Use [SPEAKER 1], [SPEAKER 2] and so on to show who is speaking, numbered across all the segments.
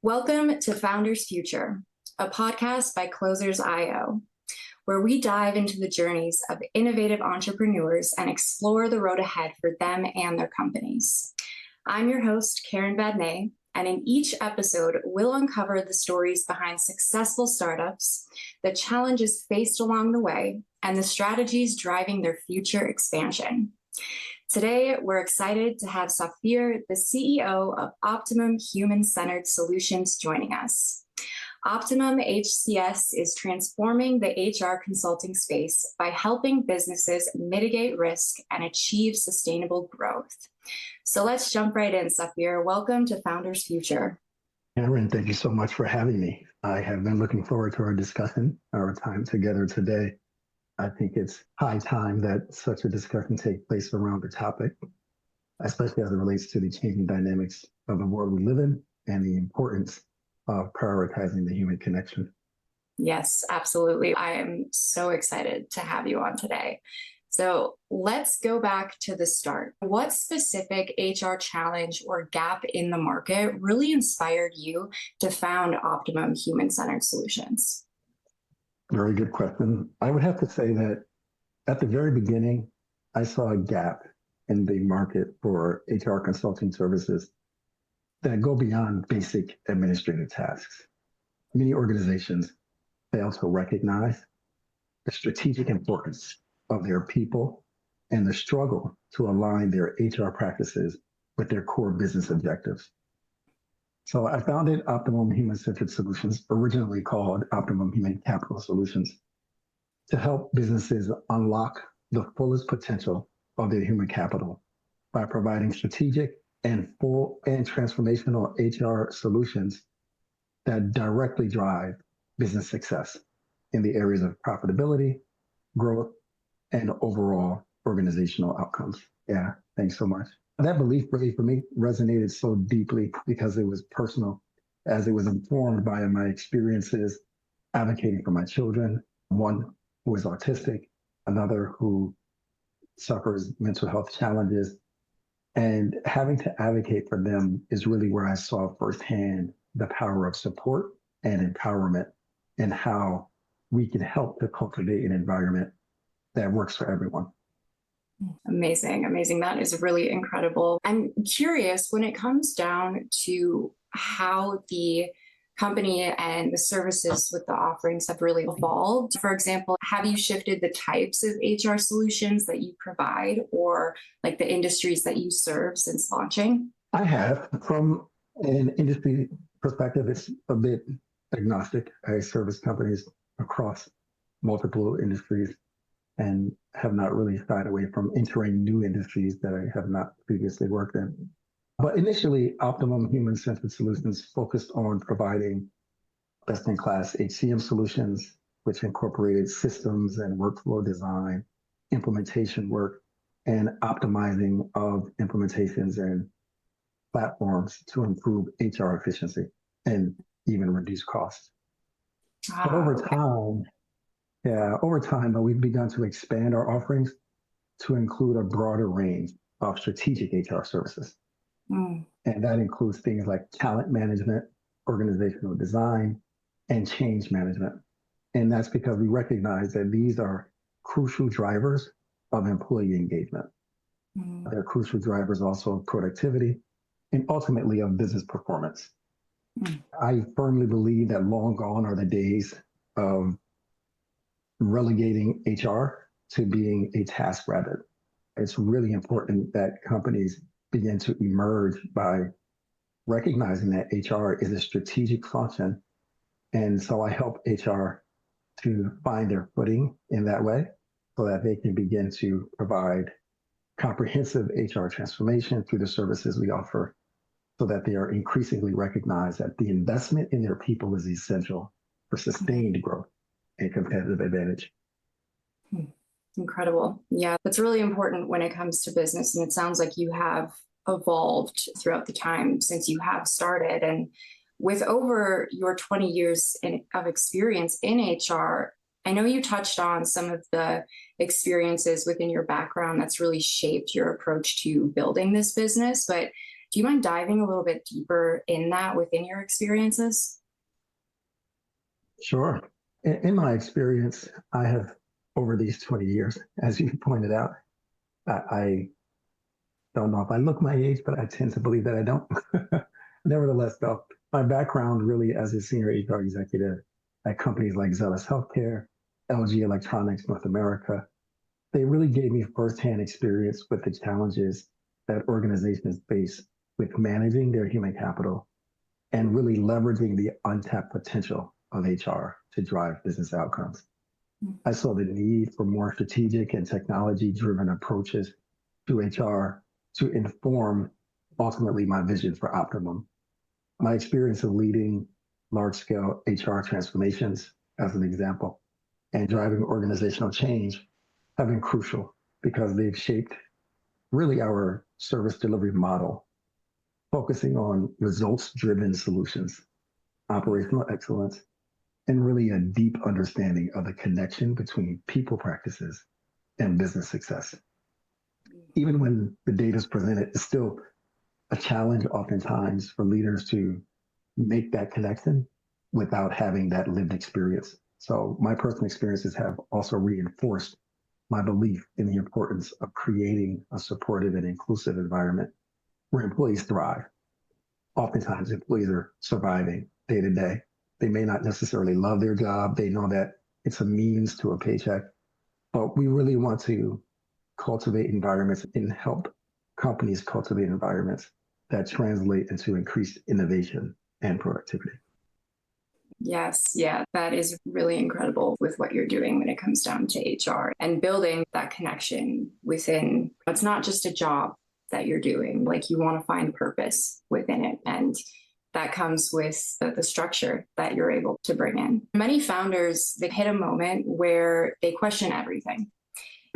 [SPEAKER 1] Welcome to Founders Future, a podcast by Closers.io, where we dive into the journeys of innovative entrepreneurs and explore the road ahead for them and their companies. I'm your host, Karyn Vadnais, and in each episode, we'll uncover the stories behind successful startups, the challenges faced along the way, and the strategies driving their future expansion. Today, we're excited to have Safir, the CEO of Optimum Human-Centered Solutions, joining us. Optimum HCS is transforming the HR consulting space by helping businesses mitigate risk and achieve sustainable growth. So let's jump right in, Safir. Welcome to Founders Future.
[SPEAKER 2] Karyn, thank you so much for having me. I have been looking forward to our discussion, our time together today. I think it's high time that such a discussion take place around the topic, especially as it relates to the changing dynamics of the world we live in and the importance of prioritizing the human connection.
[SPEAKER 1] Yes, absolutely. I am so excited to have you on today. So let's go back to the start. What specific HR challenge or gap in the market really inspired you to found Optimum Human-Centered Solutions?
[SPEAKER 2] Very good question. I would have to say that at the very beginning, I saw a gap in the market for HR consulting services that go beyond basic administrative tasks. Many organizations fail to recognize the strategic importance of their people and the struggle to align their HR practices with their core business objectives. So I founded Optimum Human-Centered Solutions, originally called Optimum Human Capital Solutions, to help businesses unlock the fullest potential of their human capital by providing strategic and full and transformational HR solutions that directly drive business success in the areas of profitability, growth, and overall organizational outcomes. Yeah, thanks so much. That belief really for me resonated so deeply because it was personal, as it was informed by my experiences advocating for my children, one who is autistic, another who suffers mental health challenges. And having to advocate for them is really where I saw firsthand the power of support and empowerment and how we can help to cultivate an environment that works for everyone.
[SPEAKER 1] Amazing, amazing. That is really incredible. I'm curious when it comes down to how the company and the services with the offerings have really evolved. For example, have you shifted the types of HR solutions that you provide or like the industries that you serve since launching?
[SPEAKER 2] I have. From an industry perspective, it's a bit agnostic. I service companies across multiple industries and have not really shied away from entering new industries that I have not previously worked in. But initially, Optimum Human-Centered Solutions focused on providing best-in-class HCM solutions, which incorporated systems and workflow design, implementation work, and optimizing of implementations and platforms to improve HR efficiency and even reduce costs. But over time, we've begun to expand our offerings to include a broader range of strategic HR services. And that includes things like talent management, organizational design, and change management. And that's because we recognize that these are crucial drivers of employee engagement. They're crucial drivers also of productivity and ultimately of business performance. I firmly believe that long gone are the days of relegating HR to being a task rabbit. It's really important that companies begin to emerge by recognizing that HR is a strategic function. And so I help HR to find their footing in that way so that they can begin to provide comprehensive HR transformation through the services we offer so that they are increasingly recognized that the investment in their people is essential for sustained growth and competitive advantage.
[SPEAKER 1] Incredible. Yeah, that's really important when it comes to business. And it sounds like you have evolved throughout the time since you have started. And with over your 20 years of experience in HR, I know you touched on some of the experiences within your background that's really shaped your approach to building this business, but Do you mind diving a little bit deeper in that within your experiences?
[SPEAKER 2] Sure. In my experience, I have, over these 20 years, as you pointed out, I don't know if I look my age, but I tend to believe that I don't. Nevertheless, though, my background really as a senior HR executive at companies like Zealous Healthcare, LG Electronics North America, they really gave me firsthand experience with the challenges that organizations face with managing their human capital and really leveraging the untapped potential of HR to drive business outcomes. I saw the need for more strategic and technology-driven approaches to HR to inform ultimately my vision for Optimum. My experience of leading large-scale HR transformations, as an example, and driving organizational change have been crucial because they've shaped really our service delivery model, focusing on results-driven solutions, operational excellence, and really a deep understanding of the connection between people practices and business success. Even when the data is presented, it's still a challenge oftentimes for leaders to make that connection without having that lived experience. So my personal experiences have also reinforced my belief in the importance of creating a supportive and inclusive environment where employees thrive. Oftentimes employees are surviving day to day. They may not necessarily love their job. They know that it's a means to a paycheck, but we really want to cultivate environments and help companies cultivate environments that translate into increased innovation and productivity.
[SPEAKER 1] Yes, yeah, that is really incredible with what you're doing when it comes down to HR and building that connection within. It's not just a job that you're doing, like you want to find purpose within it. And that comes with the structure that you're able to bring in. Many founders, they hit a moment where they question everything.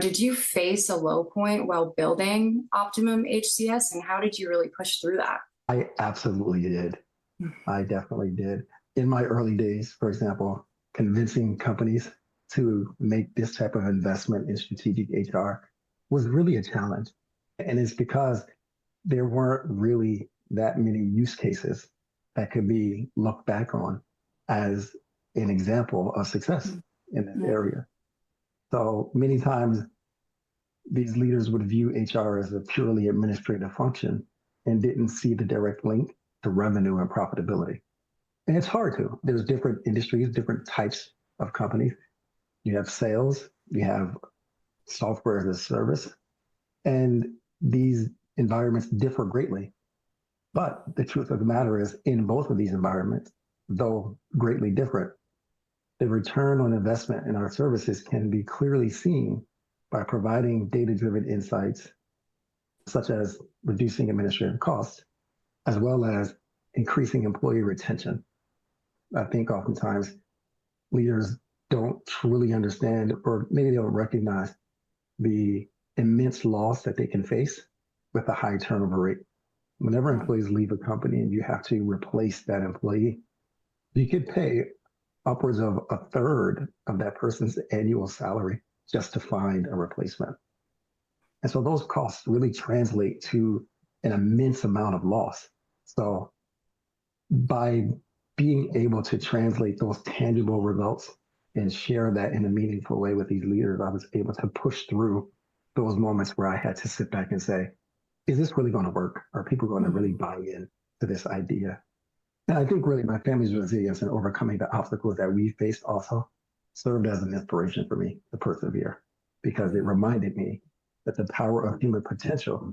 [SPEAKER 1] Did you face a low point while building Optimum HCS, and how did you really push through that?
[SPEAKER 2] I absolutely did. I definitely did. In my early days, for example, convincing companies to make this type of investment in strategic HR was really a challenge. And it's because there weren't really that many use cases that could be looked back on as an example of success in that area. So many times these leaders would view HR as a purely administrative function and didn't see the direct link to revenue and profitability. And it's hard to. There's different industries, different types of companies. You have sales, you have software as a service, and these environments differ greatly. But the truth of the matter is, in both of these environments, though greatly different, the return on investment in our services can be clearly seen by providing data-driven insights, such as reducing administrative costs, as well as increasing employee retention. I think oftentimes leaders don't truly understand, or maybe they don't recognize the immense loss that they can face with a high turnover rate. Whenever employees leave a company and you have to replace that employee, you could pay upwards of a third of that person's annual salary just to find a replacement. And so those costs really translate to an immense amount of loss. So by being able to translate those tangible results and share that in a meaningful way with these leaders, I was able to push through those moments where I had to sit back and say, is this really going to work? Are people going to really buy in to this idea? And I think really my family's resilience and overcoming the obstacles that we faced also served as an inspiration for me to persevere, because it reminded me that the power of human potential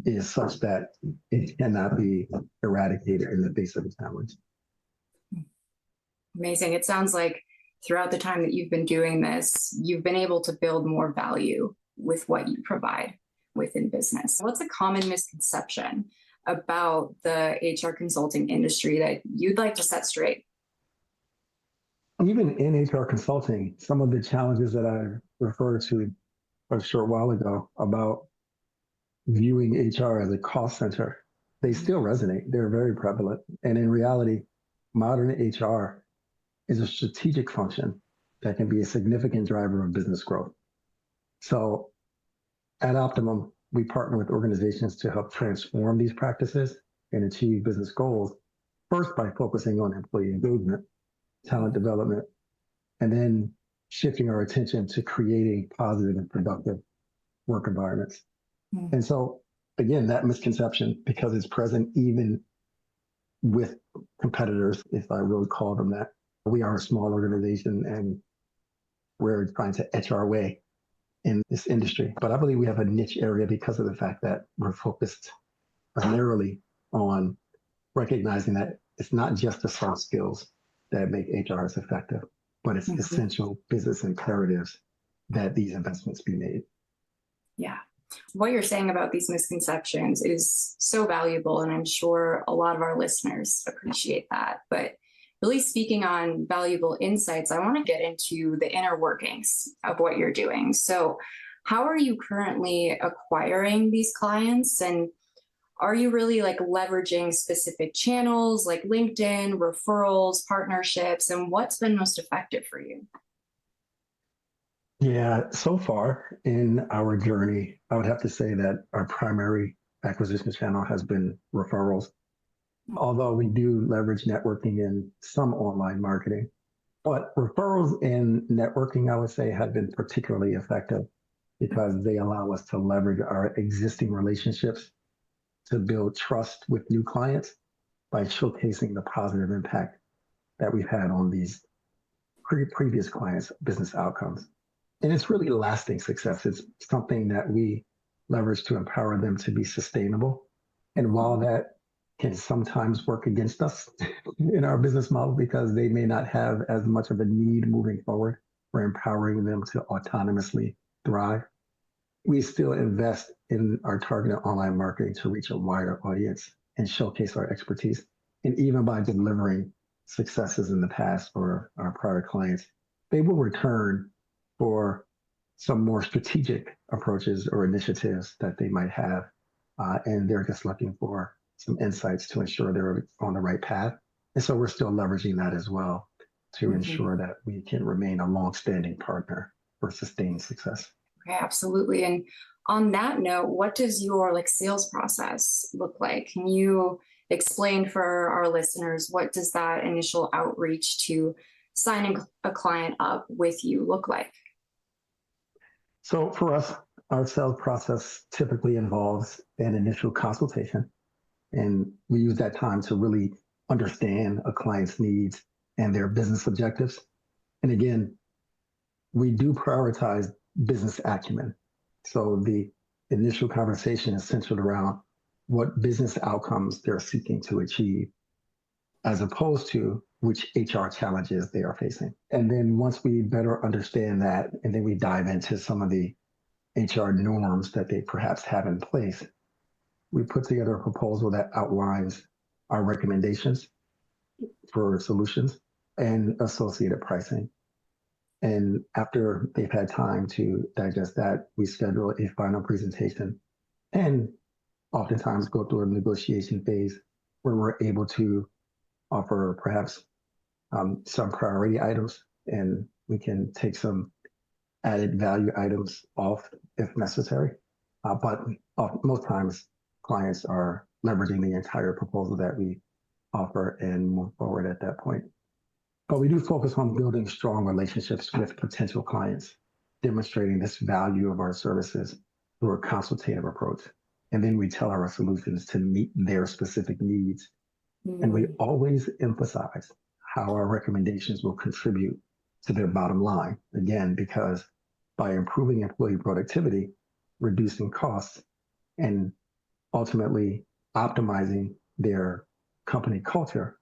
[SPEAKER 2] is such that it cannot be eradicated in the face of a challenge.
[SPEAKER 1] Amazing. It sounds like throughout the time that you've been doing this, you've been able to build more value with what you provide within business. What's a common misconception about the HR consulting industry that you'd like to set straight?
[SPEAKER 2] Even in HR consulting, some of the challenges that I referred to a short while ago about viewing HR as a cost center, they still resonate. They're very prevalent. And in reality, modern HR is a strategic function that can be a significant driver of business growth. So at Optimum, we partner with organizations to help transform these practices and achieve business goals, first by focusing on employee engagement, talent development, and then shifting our attention to creating positive and productive work environments. And so, again, that misconception, because it's present even with competitors, if I really call them that, we are a small organization and we're trying to etch our way in this industry. But I believe we have a niche area because of the fact that we're focused primarily on recognizing that it's not just the soft skills that make HRs effective, but it's essential business imperatives that these investments be made.
[SPEAKER 1] Yeah. What you're saying about these misconceptions is so valuable, and I'm sure a lot of our listeners appreciate that. But really speaking on valuable insights, I want to get into the inner workings of what you're doing. So how are you currently acquiring these clients? And are you really like leveraging specific channels like LinkedIn, referrals, partnerships, and what's been most effective for you?
[SPEAKER 2] Yeah, so far in our journey, I would have to say that our primary acquisition channel has been referrals, although we do leverage networking in some online marketing. But referrals and networking, I would say, have been particularly effective because they allow us to leverage our existing relationships to build trust with new clients by showcasing the positive impact that we've had on these previous clients' business outcomes. And it's really lasting success. It's something that we leverage to empower them to be sustainable. And while that can sometimes work against us in our business model because they may not have as much of a need moving forward, we're empowering them to autonomously thrive. We still invest in our targeted online marketing to reach a wider audience and showcase our expertise. And even by delivering successes in the past for our prior clients, they will return for some more strategic approaches or initiatives that they might have. And they're just looking for some insights to ensure they're on the right path. And so we're still leveraging that as well to ensure that we can remain a longstanding partner for sustained success.
[SPEAKER 1] Okay, absolutely. And on that note, what does your sales process look like? Can you explain for our listeners, what does that initial outreach to signing a client up with you look like?
[SPEAKER 2] So for us, our sales process typically involves an initial consultation, and we use that time to really understand a client's needs and their business objectives. And again, we do prioritize business acumen. So the initial conversation is centered around what business outcomes they're seeking to achieve, as opposed to which HR challenges they are facing. And then once we better understand that, and then we dive into some of the HR norms that they perhaps have in place, we put together a proposal that outlines our recommendations for solutions and associated pricing. And after they've had time to digest that, we schedule a final presentation and oftentimes go through a negotiation phase where we're able to offer perhaps some priority items, and we can take some added value items off if necessary. But most times clients are leveraging the entire proposal that we offer and move forward at that point. But we do focus on building strong relationships with potential clients, demonstrating this value of our services through a consultative approach. And then we tell our solutions to meet their specific needs. And we always emphasize how our recommendations will contribute to their bottom line. Again, because by improving employee productivity, reducing costs, and ultimately optimizing their company culture,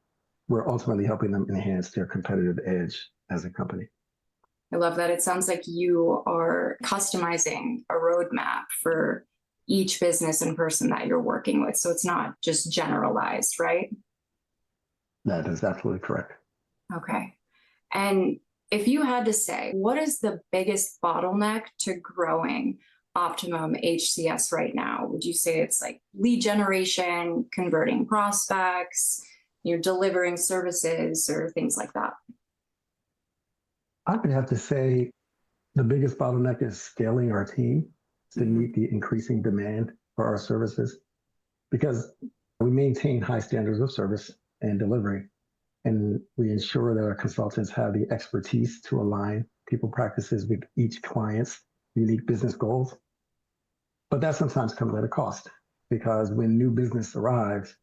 [SPEAKER 2] we're ultimately helping them enhance their competitive edge as a company.
[SPEAKER 1] I love that. It sounds like you are customizing a roadmap for each business and person that you're working with. So it's not just generalized, right?
[SPEAKER 2] That is absolutely correct.
[SPEAKER 1] Okay. And if you had to say, what is the biggest bottleneck to growing Optimum HCS right now? Would you say it's lead generation, converting prospects, delivering services, or things like that?
[SPEAKER 2] I would have to say the biggest bottleneck is scaling our team. to meet the increasing demand for our services, because we maintain high standards of service and delivery, and we ensure that our consultants have the expertise to align people practices with each client's unique business goals. But that sometimes comes at a cost, because when new business arrives,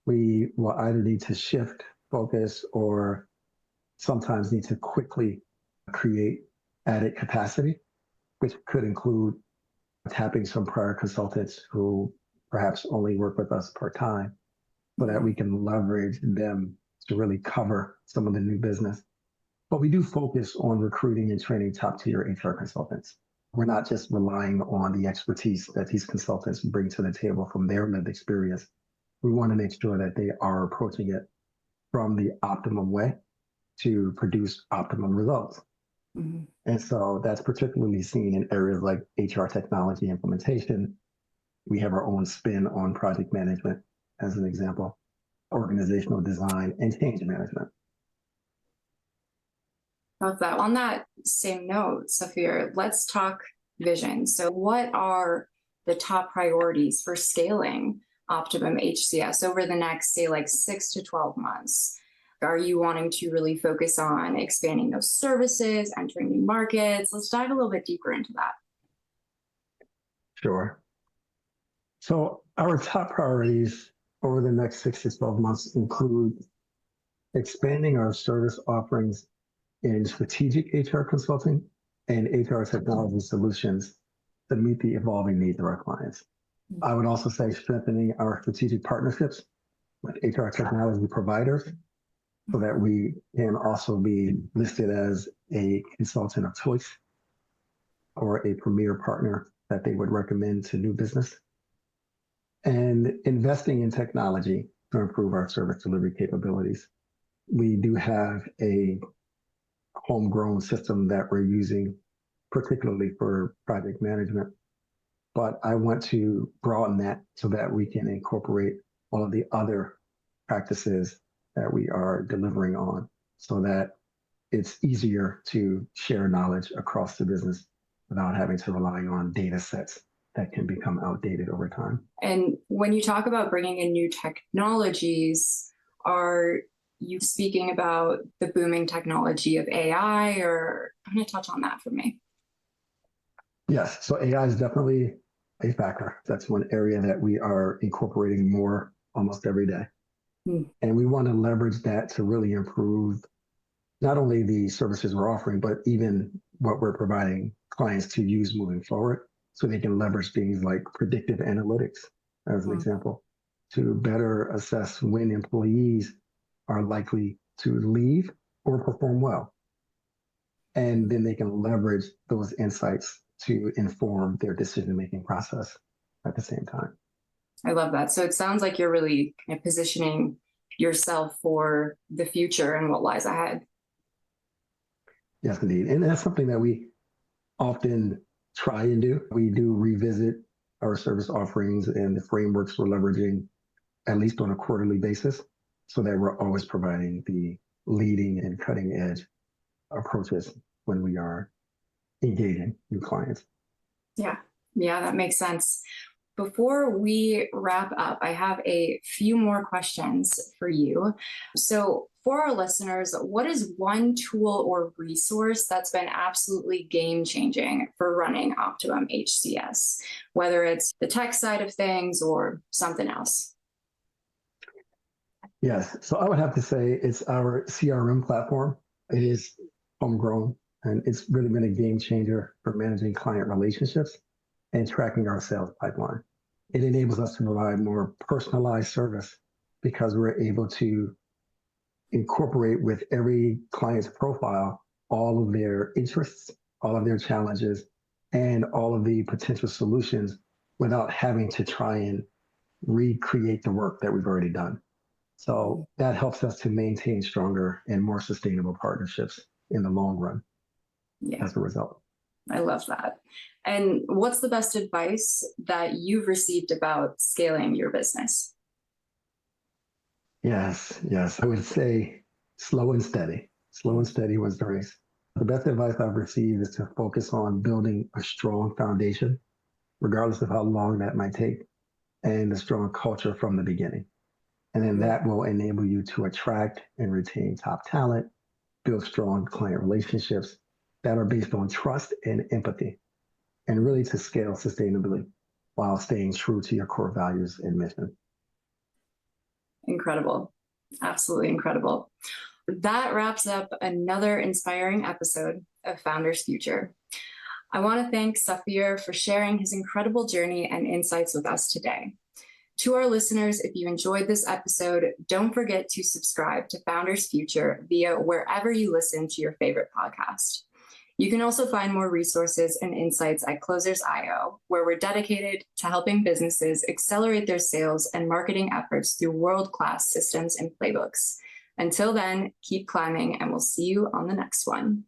[SPEAKER 2] we will either need to shift focus or sometimes need to quickly create added capacity, which could include tapping some prior consultants who perhaps only work with us part-time so that we can leverage them to really cover some of the new business. But we do focus on recruiting and training top-tier HR consultants. We're not just relying on the expertise that these consultants bring to the table from their lived experience. We want to make sure that they are approaching it from the optimum way to produce optimum results. Mm-hmm. And so that's particularly seen in areas like HR technology implementation. We have our own spin on project management, as an example, organizational design, and change management.
[SPEAKER 1] Love that. On that same note, Safir, let's talk vision. So what are the top priorities for scaling Optimum HCS over the next, say, like 6 to 12 months? Are you wanting to really focus on expanding those services, entering new markets? Let's dive a little bit deeper into that.
[SPEAKER 2] Sure. So our top priorities over the next 6 to 12 months include expanding our service offerings in strategic HR consulting and HR technology solutions to meet the evolving needs of our clients. I would also say strengthening our strategic partnerships with HR technology providers so that we can also be listed as a consultant of choice or a premier partner that they would recommend to new business. And investing in technology to improve our service delivery capabilities. We do have a homegrown system that we're using, particularly for project management, but I want to broaden that so that we can incorporate all of the other practices that we are delivering on so that it's easier to share knowledge across the business without having to rely on data sets that can become outdated over time. And
[SPEAKER 1] when you talk about bringing in new technologies, are you speaking about the booming technology of AI, or I'm going to touch on that for me?
[SPEAKER 2] Yes, so AI is definitely a factor. That's one area that we are incorporating more almost every day. And we want to leverage that to really improve not only the services we're offering, but even what we're providing clients to use moving forward, so they can leverage things like predictive analytics, as an example, to better assess when employees are likely to leave or perform well. And then they can leverage those insights to inform their decision-making process at the same time.
[SPEAKER 1] I love that. So it sounds like you're really kind of positioning yourself for the future and what lies ahead.
[SPEAKER 2] Yes, indeed. And that's something that we often try and do. We do revisit our service offerings and the frameworks we're leveraging, at least on a quarterly basis, so that we're always providing the leading and cutting edge approaches when we are engaging new clients.
[SPEAKER 1] Yeah, that makes sense. Before we wrap up, I have a few more questions for you. So for our listeners, what is one tool or resource that's been absolutely game-changing for running Optimum HCS, whether it's the tech side of things or something else?
[SPEAKER 2] Yes, so I would have to say it's our CRM platform. It is homegrown, and it's really been a game changer for managing client relationships and tracking our sales pipeline. It enables us to provide more personalized service because we're able to incorporate with every client's profile all of their interests, all of their challenges, and all of the potential solutions without having to try and recreate the work that we've already done. So that helps us to maintain stronger and more sustainable partnerships in the long run as a result.
[SPEAKER 1] I love that. And what's the best advice that you've received about scaling your business?
[SPEAKER 2] Yes. I would say slow and steady. Slow and steady wins the race. The best advice I've received is to focus on building a strong foundation regardless of how long that might take, and a strong culture from the beginning. And then that will enable you to attract and retain top talent, build strong client relationships that are based on trust and empathy, and really to scale sustainably while staying true to your core values and mission.
[SPEAKER 1] Incredible. Absolutely incredible. That wraps up another inspiring episode of Founders Future. I want to thank Safir for sharing his incredible journey and insights with us today. To our listeners, if you enjoyed this episode, don't forget to subscribe to Founders Future via wherever you listen to your favorite podcast. You can also find more resources and insights at Closers.io, where we're dedicated to helping businesses accelerate their sales and marketing efforts through world-class systems and playbooks. Until then, keep climbing, and we'll see you on the next one.